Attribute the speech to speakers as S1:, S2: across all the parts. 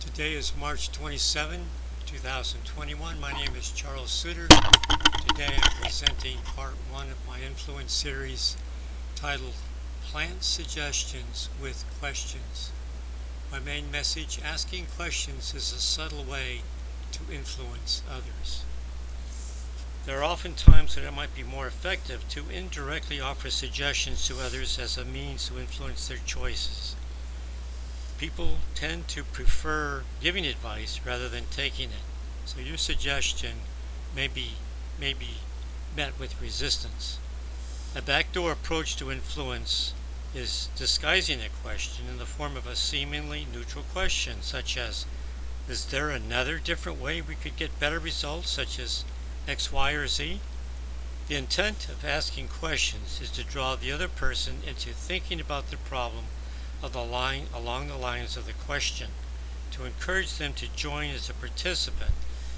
S1: Today is March 27, 2021. My name is Charles Suter. Today I'm presenting part one of my influence series titled Plant Suggestions with Questions. My main message: asking questions is a subtle way to influence others. There are often times when it might be more effective to indirectly offer suggestions to others as a means to influence their choices. People tend to prefer giving advice rather than taking it, so your suggestion may be met with resistance. A backdoor approach to influence is disguising a question in the form of a seemingly neutral question, such as, is there another different way we could get better results, such as X, Y, or Z? The intent of asking questions is to draw the other person into thinking about the problem along the lines of the question, to encourage them to join as a participant,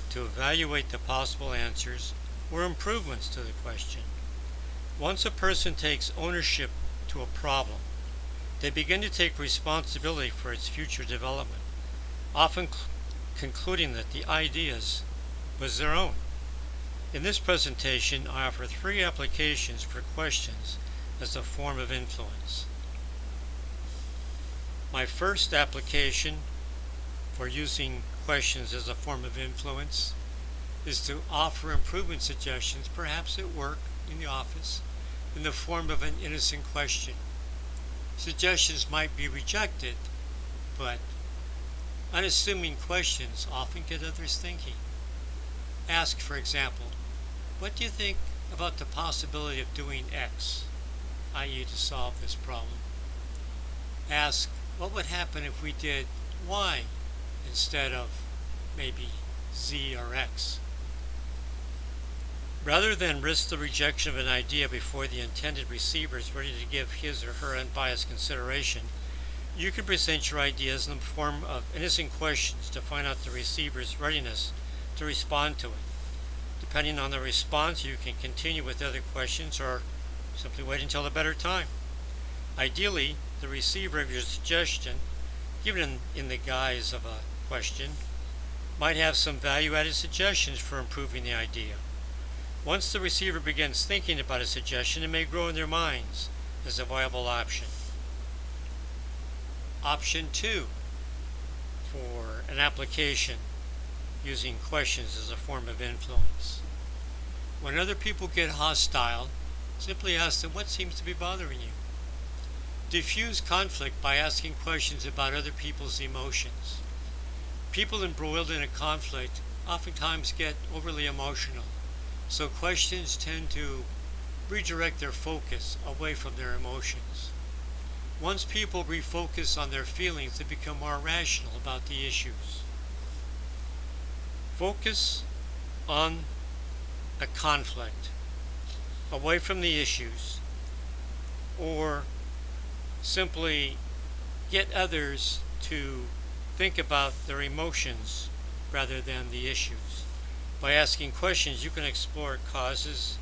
S1: to evaluate the possible answers or improvements to the question. Once a person takes ownership to a problem, they begin to take responsibility for its future development, often concluding that the ideas was their own. In this presentation, I offer three applications for questions as a form of influence. My first application for using questions as a form of influence is to offer improvement suggestions, perhaps at work, in the office, in the form of an innocent question. Suggestions might be rejected, but unassuming questions often get others thinking. Ask, for example, what do you think about the possibility of doing X, i.e. to solve this problem? Ask, what would happen if we did Y instead of maybe Z or X? Rather than risk the rejection of an idea before the intended receiver is ready to give his or her unbiased consideration, you can present your ideas in the form of innocent questions to find out the receiver's readiness to respond to it. Depending on the response, you can continue with other questions or simply wait until a better time. Ideally, the receiver of your suggestion, given in the guise of a question, might have some value-added suggestions for improving the idea. Once the receiver begins thinking about a suggestion, it may grow in their minds as a viable option. Option 2 for an application using questions as a form of influence. When other people get hostile, simply ask them what seems to be bothering you. Diffuse conflict by asking questions about other people's emotions. People embroiled in a conflict oftentimes get overly emotional, so questions tend to redirect their focus away from their emotions. Once people refocus on their feelings, they become more rational about the issues. Focus on a conflict, away from the issues, or simply get others to think about their emotions rather than the issues. By asking questions, you can explore causes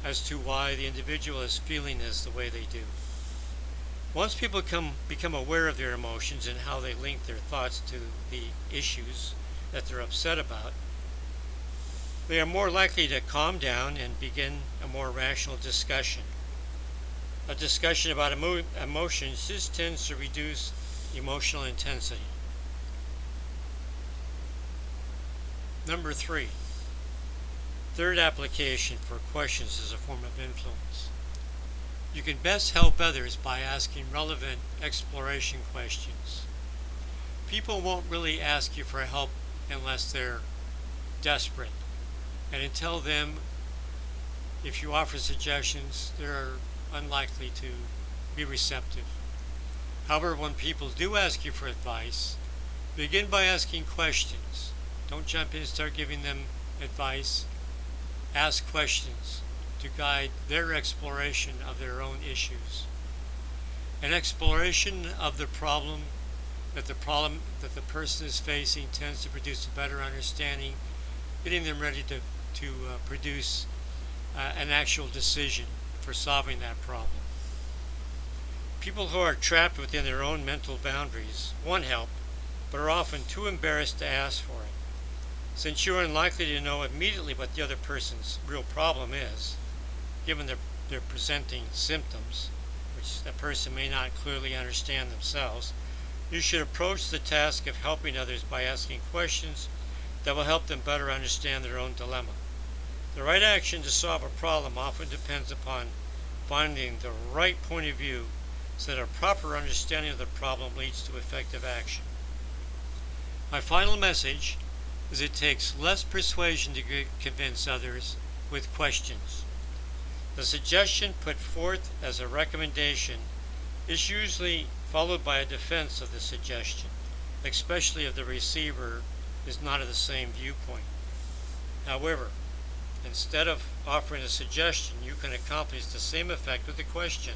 S1: as to why the individual is feeling the way they do. Once people become aware of their emotions and how they link their thoughts to the issues that they're upset about, they are more likely to calm down and begin a more rational discussion. A discussion about emotions just tends to reduce emotional intensity. Number 3. Third application for questions as a form of influence. You can best help others by asking relevant exploration questions. People won't really ask you for help unless they're desperate. And until then, if you offer suggestions, they're unlikely to be receptive. However, when people do ask you for advice, begin by asking questions. Don't jump in and start giving them advice. Ask questions to guide their exploration of their own issues. An exploration of the problem that the person is facing tends to produce a better understanding, getting them ready to produce an actual decision for solving that problem. People who are trapped within their own mental boundaries want help, but are often too embarrassed to ask for it. Since you are unlikely to know immediately what the other person's real problem is, given their presenting symptoms, which the person may not clearly understand themselves, you should approach the task of helping others by asking questions that will help them better understand their own dilemma. The right action to solve a problem often depends upon finding the right point of view so that a proper understanding of the problem leads to effective action. My final message is it takes less persuasion to convince others with questions. The suggestion put forth as a recommendation is usually followed by a defense of the suggestion, especially if the receiver is not of the same viewpoint. However, instead of offering a suggestion, you can accomplish the same effect with a question.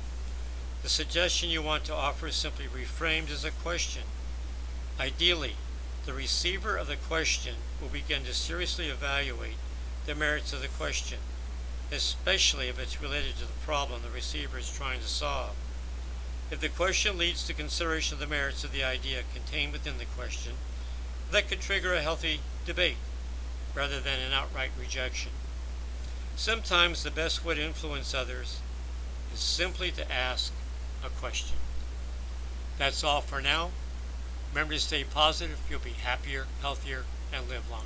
S1: The suggestion you want to offer is simply reframed as a question. Ideally, the receiver of the question will begin to seriously evaluate the merits of the question, especially if it's related to the problem the receiver is trying to solve. If the question leads to consideration of the merits of the idea contained within the question, that could trigger a healthy debate rather than an outright rejection. Sometimes the best way to influence others is simply to ask a question. That's all for now. Remember to stay positive. You'll be happier, healthier, and live longer.